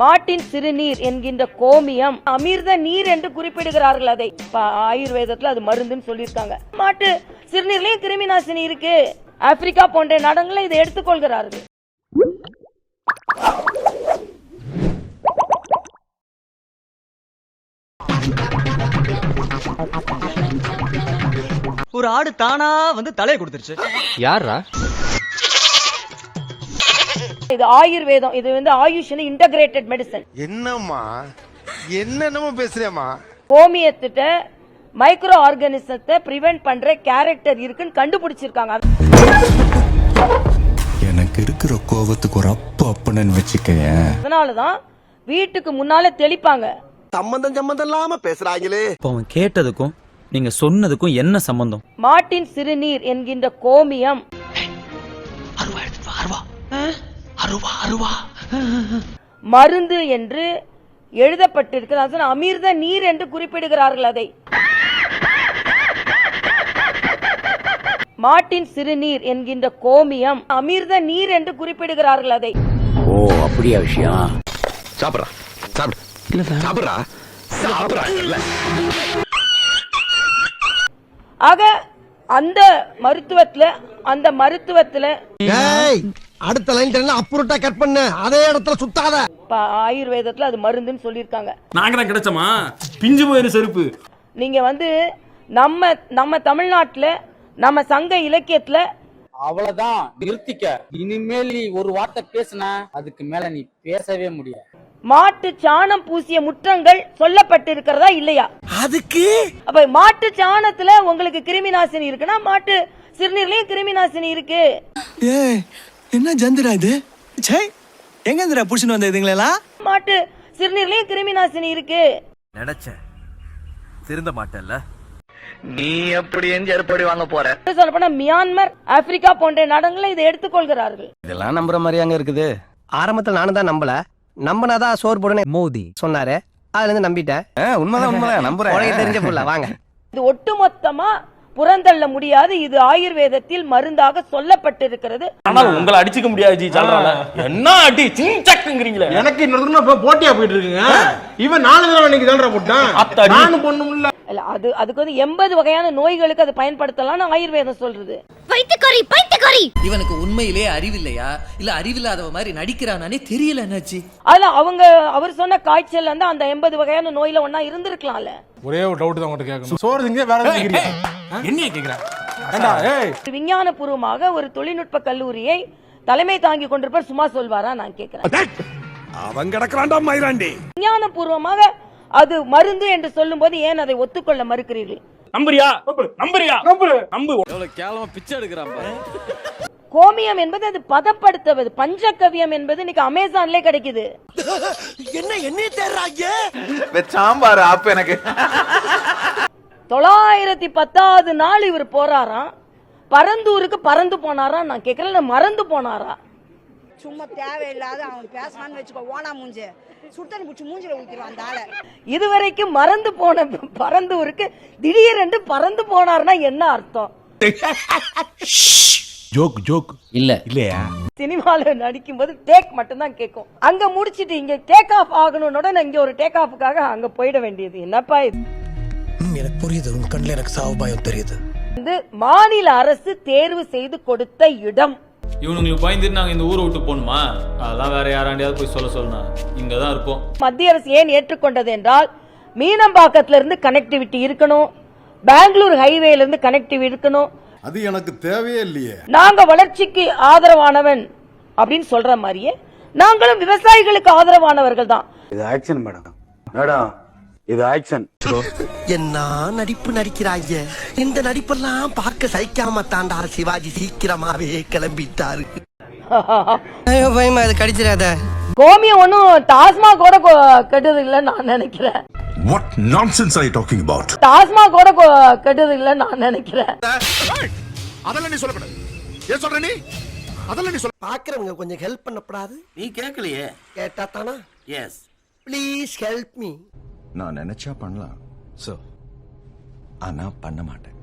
மாட்டின் சிறுநீர் என்கின்ற கோமியம் அமிர்த நீர் என்று குறிப்பிடுகிறார்கள். அதை ஆயுர்வேதத்துல அது மருந்துன்னு சொல்லியிருக்காங்க. மாட்டு சிறுநீர்லயும் கிருமி நாசினி இருக்கு. ஆப்பிரிக்கா போன்ற நாடுகளில் இதை எடுத்துக்கொள்கிறார்கள். ஒரு ஆடு தானா வந்து தலையை கொடுத்துருச்சு. யாரா இது? ஆயுர்வேதம். இது வந்து ஆயுஷ் இன்டகிரேட்டட் மெடிசன். என்னம்மா என்னென்னமோ பேசுறியம்மா. கோமியத்திட்ட மைக்ரோ ஆர்கானிசத்தை பிரிவென்ட் பண்ற கேரக்டர் இருக்குன்னு கண்டுபிடிச்சிருக்காங்க. எனக்கு இருக்கிற கோவத்துக்கு ஒரு அப்பன்னு வச்சுக்கேன். அதனாலதான் வீட்டுக்கு முன்னால தெளிப்பாங்க. சம்பந்தம் இல்லாம பேசுறாங்களே. அவன் கேட்டதுக்கும் நீங்க சொன்னதுக்கும் என்ன சம்பந்தம்? மாட்டின் சிறுநீர் என்கின்ற கோமியம் மருந்து என்று எழுதப்பட்டிருக்கிறது. அமிர்த நீர் என்று குறிப்பிடுகிறார்கள். அதை மாட்டின் சிறுநீர் என்கின்ற கோமியம் அமிர்த நீர் என்று குறிப்பிடுகிறார்கள். அதை ஓ அப்படியா விஷயம்? சாப்பிடுறா சாப்பிடுறா சாப்பிடுறா. ஆக அந்த மருத்துவத்துல அடுத்த லைன் அப்புறட்டா கட் பண்ண அதே இடத்துல சுத்தாத. ஆயுர்வேதத்துல அது மருந்துன்னு சொல்லியிருக்காங்க. நாங்க தான் கிடைச்சோமா? பிஞ்சு போயிரு செருப்பு. நீங்க வந்து நம்ம தமிழ்நாட்டுல நம்ம சங்க இலக்கியத்துல அவ்வளவுதான், நிறுத்திக்க. இனிமேல் நீ ஒரு வார்த்தை பேசினா அதுக்கு மேல நீ பேசவே முடியாது. மாட்டு சாணம் பூசிய முற்றங்கள் சொல்லப்பட்டிருக்கிறதா இல்லையா? அதுக்கு அப்ப மாட்டு சாணத்துல உங்களுக்கு கிருமி நாசினி இருக்குன்னா மாட்டு சிறுநீர்லயும் கிருமி நாசினி இருக்கு. என்ன ஜந்திரா இது? எங்க புடிச்சுன்னு வந்த இதுங்களா? மாட்டு சிறுநீர்லயும் கிருமி நாசினி இருக்கு. நினைச்சேன் திருந்த மாட்டேல்ல. நீ எப்படி ஏற்படி வாங்க போற? சொல்ல போனா மியான்மர், ஆப்பிரிக்கா போன்ற நாடுகளில் இதை எடுத்துக்கொள்கிறார்கள். இதெல்லாம் நம்புற மாதிரியாங்க இருக்குது? ஆரம்பத்துல நானும் தான் நம்பல. நம்பினாதான் சோறு போடுனே மோதி சொன்னாரு. அதுல இருந்து நம்பிட்டேன். உண்மைதான் நம்புறேன். தெரிஞ்ச புள்ள வாங்க. இது ஒட்டுமொத்தமா புறந்தள்ள முடியாது. இது ஆயுர்வேதத்தில் மருந்தாக சொல்லப்பட்டிருக்கிறது. ஆனா உங்களை அடிச்சுக்க முடியாது ஜி. சொல்றாங்க என்ன அடி சிங்சக்குங்கறீங்களே. எனக்கு இன்னொரு போட்டியா போயிட்டு இருக்குங்க. இவன் 4 தடவை இன்னைக்கு தான்டா போட்டான். நானும் பொண்ணும் இல்ல. அதுக்கு வந்து 80 வகையான நோய்களுக்கு அது பயன்படுத்தலாம்னு ஆயுர்வேதம் சொல்றது. பைத்தியக்காரி. இவனுக்கு உண்மையிலே அறிவில்லையா இல்ல அறிவில்லாதவ மாதிரி நடிக்கிறானே தெரியல. என்னாச்சு? அதுல அவர் சொன்ன காய்ச்சல் வந்து அந்த 80 வகையான நோயில ஒன்னா இருந்திருக்கலாம்ல. ஒரே ஒரு டவுட் தான் உங்ககிட்ட கேட்கணும். சோறு திங்க வேற எதுவும் கேக்குறீங்க? என்னைய கேக்குறேன்? விஞ்ஞான பூர்வமாக ஒரு தொழில்நுட்ப கல்லூரியை தலைமை தாங்கி கொண்டிருப்பவர் சும்மா சொல்வாரா? நான் கேட்கிறேன். அவன் கிடக்குறான்டா மயிராண்டி. விஞ்ஞான பூர்வமாக அது மருந்து என்று சொல்லும் போது ஏன் அதை ஒத்துக்கொள்ள மறுக்கிறீர்கள்? நம்புறியா? நம்பு. எவ்வளவு கேவலமா பிச்சை எடுக்கறான் பாரு. கோமியம் என்பது அது பதப்படுத்துவது. பஞ்சகவ்யம் என்பது இன்னைக்கு அமேசான்லயே கிடைக்குது. என்ன தேடுறாங்க? சாம்பார் ஆப் எனக்கு 910வது நாள் இவர் போறாராம். பரந்தூருக்கு பறந்து போனாராம். நான் கேட்கிறேன், மறந்து போனாரா? சும்மா தேவையில்லாத அவன் பேசலான்னு வச்சுக்கோ. ஓனா மூஞ்சி சுத்தனி புடிச்சு மூஞ்சில ஊத்திடுவான் அந்த ஆளை. இதுவரைக்கும் மறந்து போன பரந்தூருக்கு திடீரென்று பறந்து போனார்னா என்ன அர்த்தம்? ஜோக் இல்ல இல்லையா? சினிமால நடிக்கும் போது டேக் மட்டும் தான் கேட்கும். அங்க முடிச்சிட்டு இங்க டேக் ஆஃப் ஆகணும்னோட இங்க ஒரு டேக் ஆஃப்காக அங்க போயிட வேண்டியது. என்னப்பா இது? எனக்கு புரியுது. உங்க கண்ணுல எனக்கு சாவு பயம் தெரியுது. மாநில அரசு தேர்வு செய்து கொடுத்த இடம். இவனுங்களுக்கு பயந்துட்டு நாங்க இந்த ஊரை விட்டு போகணுமா? அதெல்லாம் வேற யாராண்டியாவது போய் சொல்லணும். இங்கதான் இருப்போம். மத்திய அரசு ஏன் ஏற்றுக்கொண்டது என்றால் மீனம்பாக்கத்துல இருந்து கனெக்டிவிட்டி இருக்கணும், பெங்களூர் ஹைவேல இருந்து கனெக்டிவிட்டி இருக்கணும். அது எனக்கு தேவையே இல்லையே. நாங்க வளர்ச்சிக்கு ஆதரவானவன் அப்படின்னு சொல்ற மாதிரியே நாங்களும் விவசாயிகளுக்கு ஆதரவானவர்கள் தான். இது ஆக்சன் மேடம். இது ஆக்சன். என்ன நடிப்பு நடிக்கிறாங்க. இந்த நடிப்பெல்லாம் பார்க்க சகிக்காம தாண்டா சிவாஜி சீக்கிரமாவே கிளம்பிட்டாரு. பயமா அது கடிச்சிடாத. கோமியம் ஒன்னும் டாஸ்மாக் கூட கெட்டது இல்லைன்னு நான் நினைக்கிறேன். What nonsense are you talking about? TASMAC கூட கெட்டது இல்லைன்னு நான் நினைக்கிறேன். அதெல்லாம் நீ சொல்லக்கூடாது. ஏன் சொல்ற நீ? அதெல்லாம் நீ சொல்ல. பாக்குறவங்க கொஞ்சம் ஹெல்ப் பண்ணப்படாது. நீ கேட்கலையே. கேட்டா தானா? எஸ். Please help me. நான் நினைச்சா பண்ணலாம். ஆனா பண்ண மாட்டேன்.